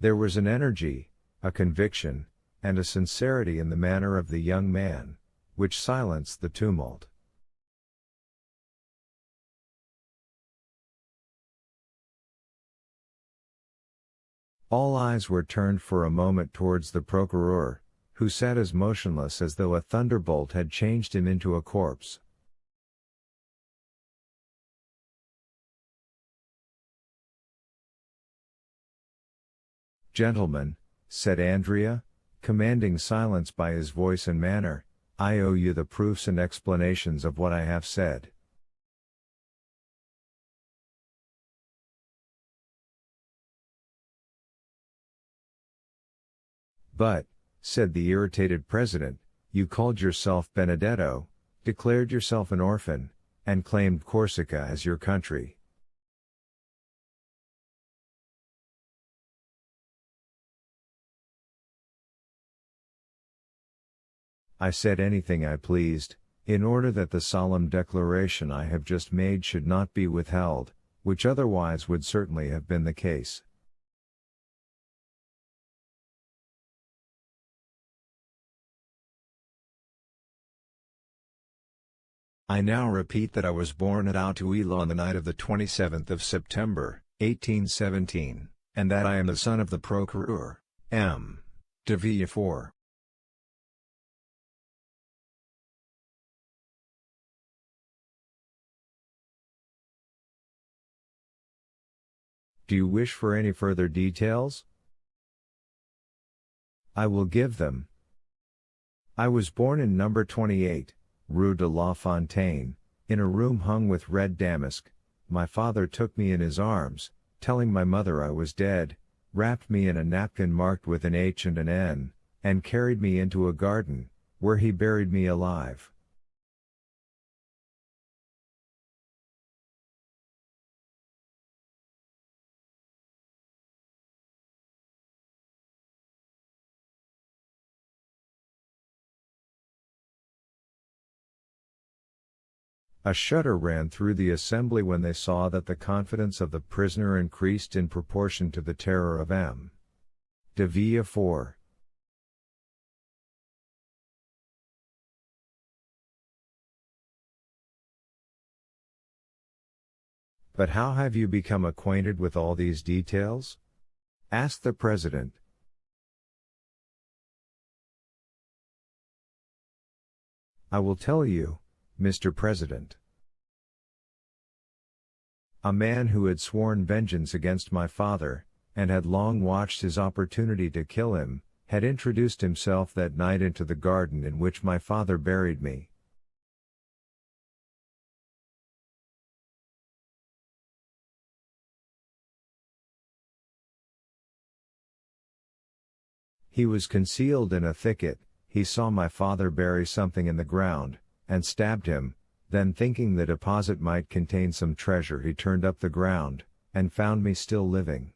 There was an energy, a conviction, and a sincerity in the manner of the young man, which silenced the tumult. All eyes were turned for a moment towards the procureur, who sat as motionless as though a thunderbolt had changed him into a corpse. "Gentlemen," said Andrea, commanding silence by his voice and manner, "I owe you the proofs and explanations of what I have said." "But," said the irritated president, "you called yourself Benedetto, declared yourself an orphan, and claimed Corsica as your country." "I said anything I pleased, in order that the solemn declaration I have just made should not be withheld, which otherwise would certainly have been the case." "I now repeat that I was born at Auteuil on the night of the 27th of September, 1817, and that I am the son of the Procureur, M. de Villefort." "Do you wish for any further details?" "I will give them. I was born in number 28, Rue de la Fontaine, in a room hung with red damask. My father took me in his arms, telling my mother I was dead, wrapped me in a napkin marked with an H and an N, and carried me into a garden, where he buried me alive." A shudder ran through the assembly when they saw that the confidence of the prisoner increased in proportion to the terror of M. de Villefort. "But how have you become acquainted with all these details?" asked the president. "I will tell you, Mr. President. A man who had sworn vengeance against my father, and had long watched his opportunity to kill him, had introduced himself that night into the garden in which my father buried me. He was concealed in a thicket, he saw my father bury something in the ground, and stabbed him. Then thinking the deposit might contain some treasure, he turned up the ground, and found me still living.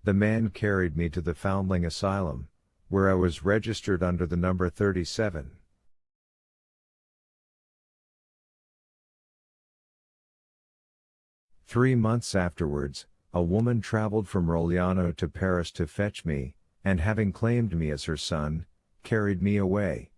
The man carried me to the Foundling Asylum, where I was registered under the number 37. Three months afterwards, a woman traveled from Rogliano to Paris to fetch me, and having claimed me as her son, carried me away.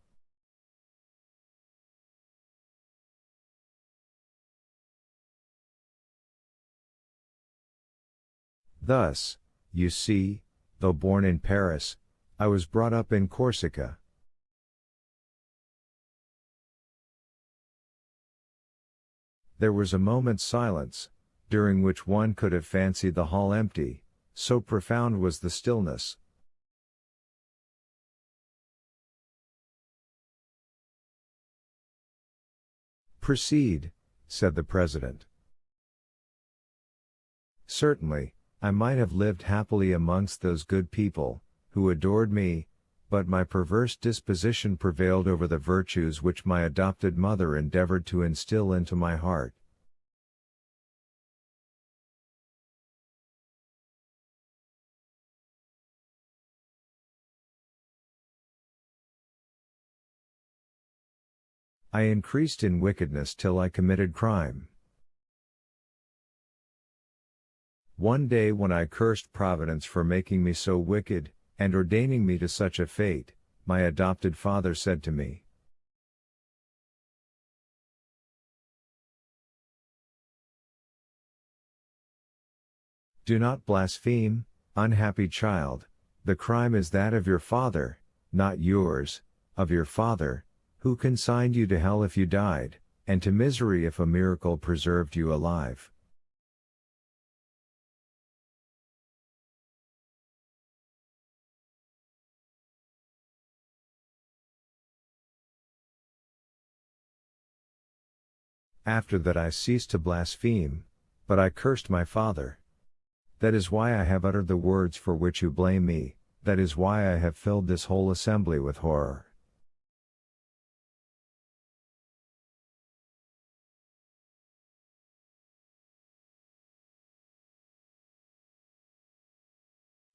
Thus, you see, though born in Paris, I was brought up in Corsica. There was a moment's silence, during which one could have fancied the hall empty, so profound was the stillness. "Proceed," said the president. "Certainly, I might have lived happily amongst those good people, who adored me, but my perverse disposition prevailed over the virtues which my adopted mother endeavored to instill into my heart. I increased in wickedness till I committed crime. One day when I cursed Providence for making me so wicked, and ordaining me to such a fate, my adopted father said to me, "Do not blaspheme, unhappy child, the crime is that of your father, not yours, of your father, who consigned you to hell if you died, and to misery if a miracle preserved you alive." After that I ceased to blaspheme, but I cursed my father. That is why I have uttered the words for which you blame me, that is why I have filled this whole assembly with horror.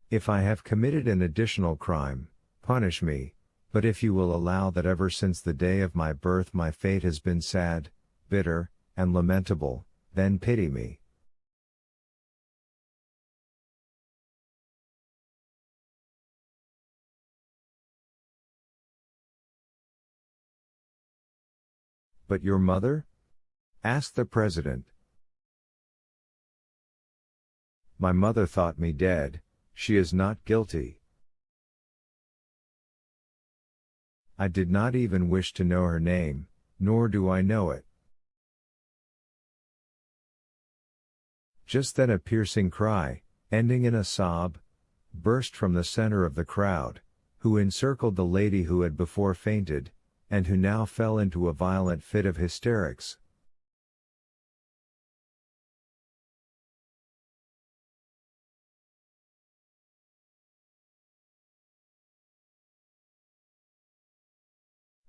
If I have committed an additional crime, punish me, but if you will allow that ever since the day of my birth my fate has been sad, bitter, and lamentable, then pity me. But your mother? Asked the president. My mother thought me dead, she is not guilty. I did not even wish to know her name, nor do I know it. Just then a piercing cry, ending in a sob, burst from the center of the crowd, who encircled the lady who had before fainted, and who now fell into a violent fit of hysterics.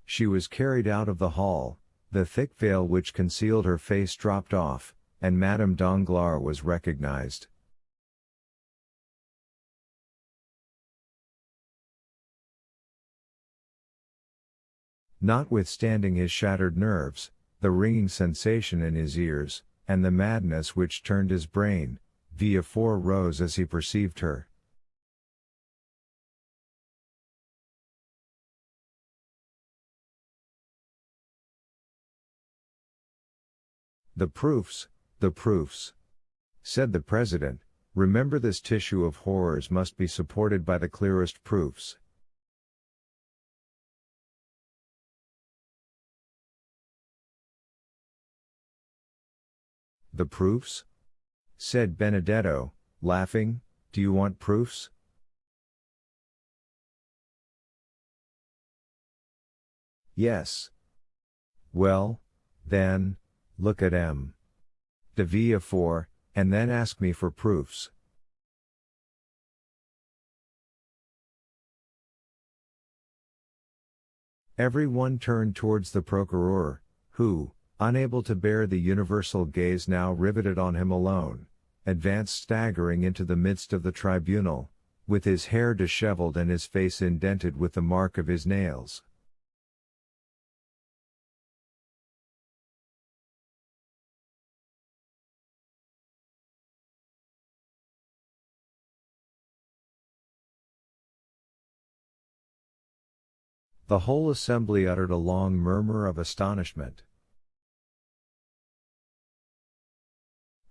She was carried out of the hall, the thick veil which concealed her face dropped off, and Madame Danglars was recognized. Notwithstanding his shattered nerves, the ringing sensation in his ears, and the madness which turned his brain, Villefort rose as he perceived her. The proofs, said the president, remember this tissue of horrors must be supported by the clearest proofs. The proofs? Said Benedetto, laughing, do you want proofs? Yes. Well, then, look at M. de Villefort, and then ask me for proofs. Every one turned towards the procureur, who, unable to bear the universal gaze now riveted on him alone, advanced staggering into the midst of the tribunal, with his hair disheveled and his face indented with the mark of his nails. The whole assembly uttered a long murmur of astonishment.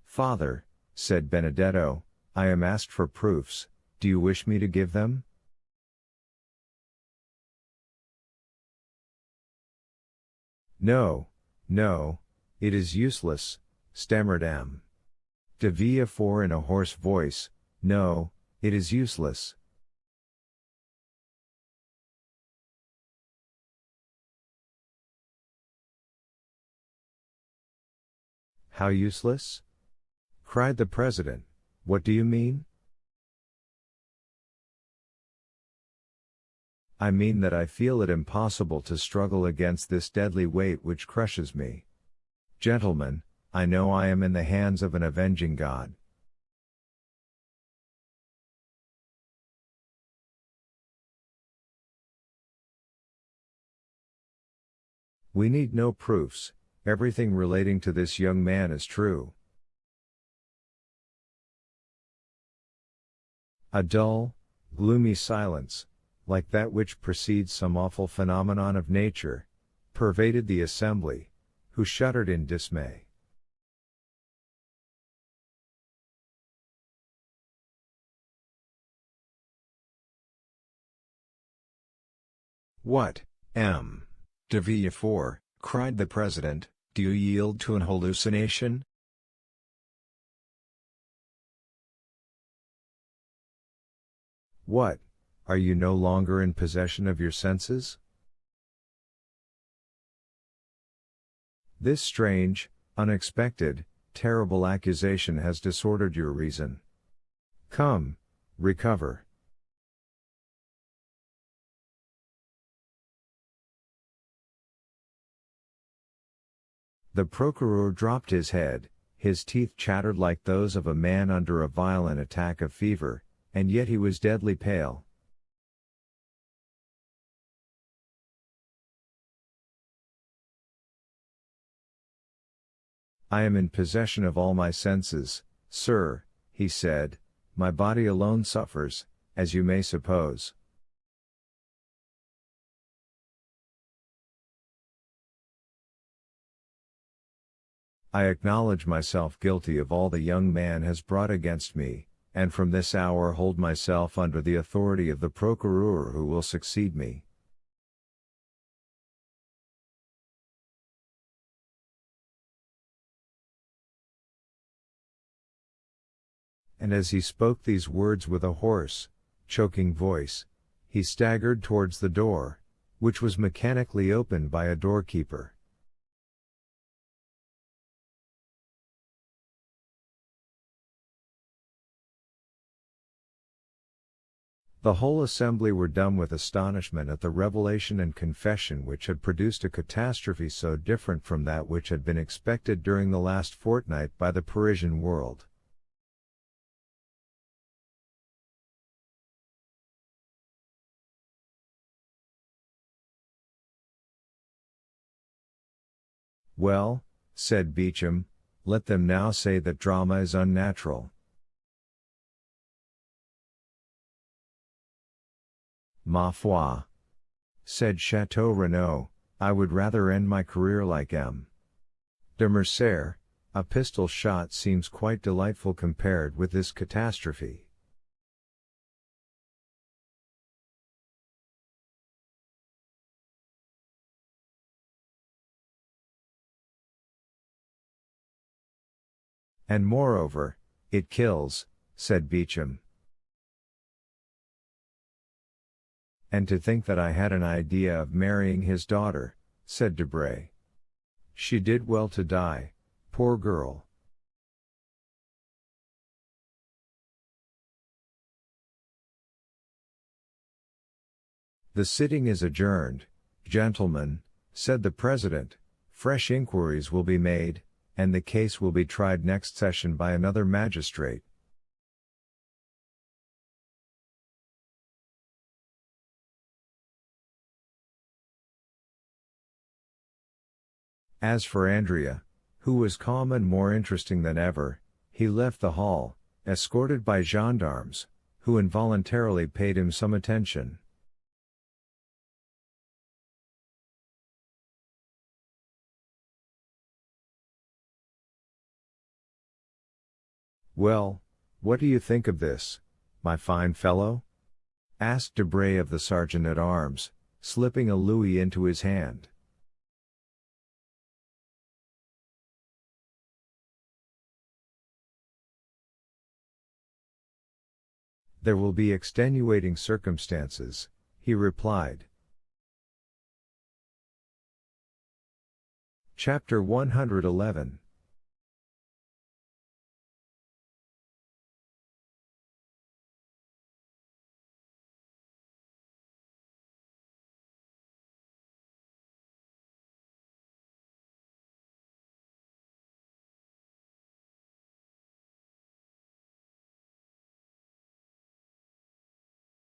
Father, said Benedetto, I am asked for proofs, do you wish me to give them? No, no, it is useless, stammered M. de Villefort in a hoarse voice, no, it is useless. How useless? Cried the president, what do you mean? I mean that I feel it impossible to struggle against this deadly weight which crushes me. Gentlemen, I know I am in the hands of an avenging God. We need no proofs, everything relating to this young man is true. A dull, gloomy silence, like that which precedes some awful phenomenon of nature, pervaded the assembly, who shuddered in dismay. What, de Villefort, cried the president, do you yield to an hallucination? What, are you no longer in possession of your senses? This strange, unexpected, terrible accusation has disordered your reason. Come, recover. The procureur dropped his head, his teeth chattered like those of a man under a violent attack of fever, and yet he was deadly pale. I am in possession of all my senses, sir, he said, my body alone suffers, as you may suppose. I acknowledge myself guilty of all the young man has brought against me, and from this hour hold myself under the authority of the procureur who will succeed me. And as he spoke these words with a hoarse, choking voice, he staggered towards the door, which was mechanically opened by a doorkeeper. The whole assembly were dumb with astonishment at the revelation and confession which had produced a catastrophe so different from that which had been expected during the last fortnight by the Parisian world. Well, said Beauchamp, let them now say that drama is unnatural. Ma foi, said Chateau Renaud, I would rather end my career like M. de Mercer. A pistol shot seems quite delightful compared with this catastrophe. And moreover, it kills, said Beauchamp. And to think that I had an idea of marrying his daughter, said Debray. She did well to die, poor girl. The sitting is adjourned, gentlemen, said the president. Fresh inquiries will be made, and the case will be tried next session by another magistrate. As for Andrea, who was calm and more interesting than ever, he left the hall, escorted by gendarmes, who involuntarily paid him some attention. Well, what do you think of this, my fine fellow? Asked Debray of the sergeant-at-arms, slipping a louis into his hand. There will be extenuating circumstances, he replied. Chapter 111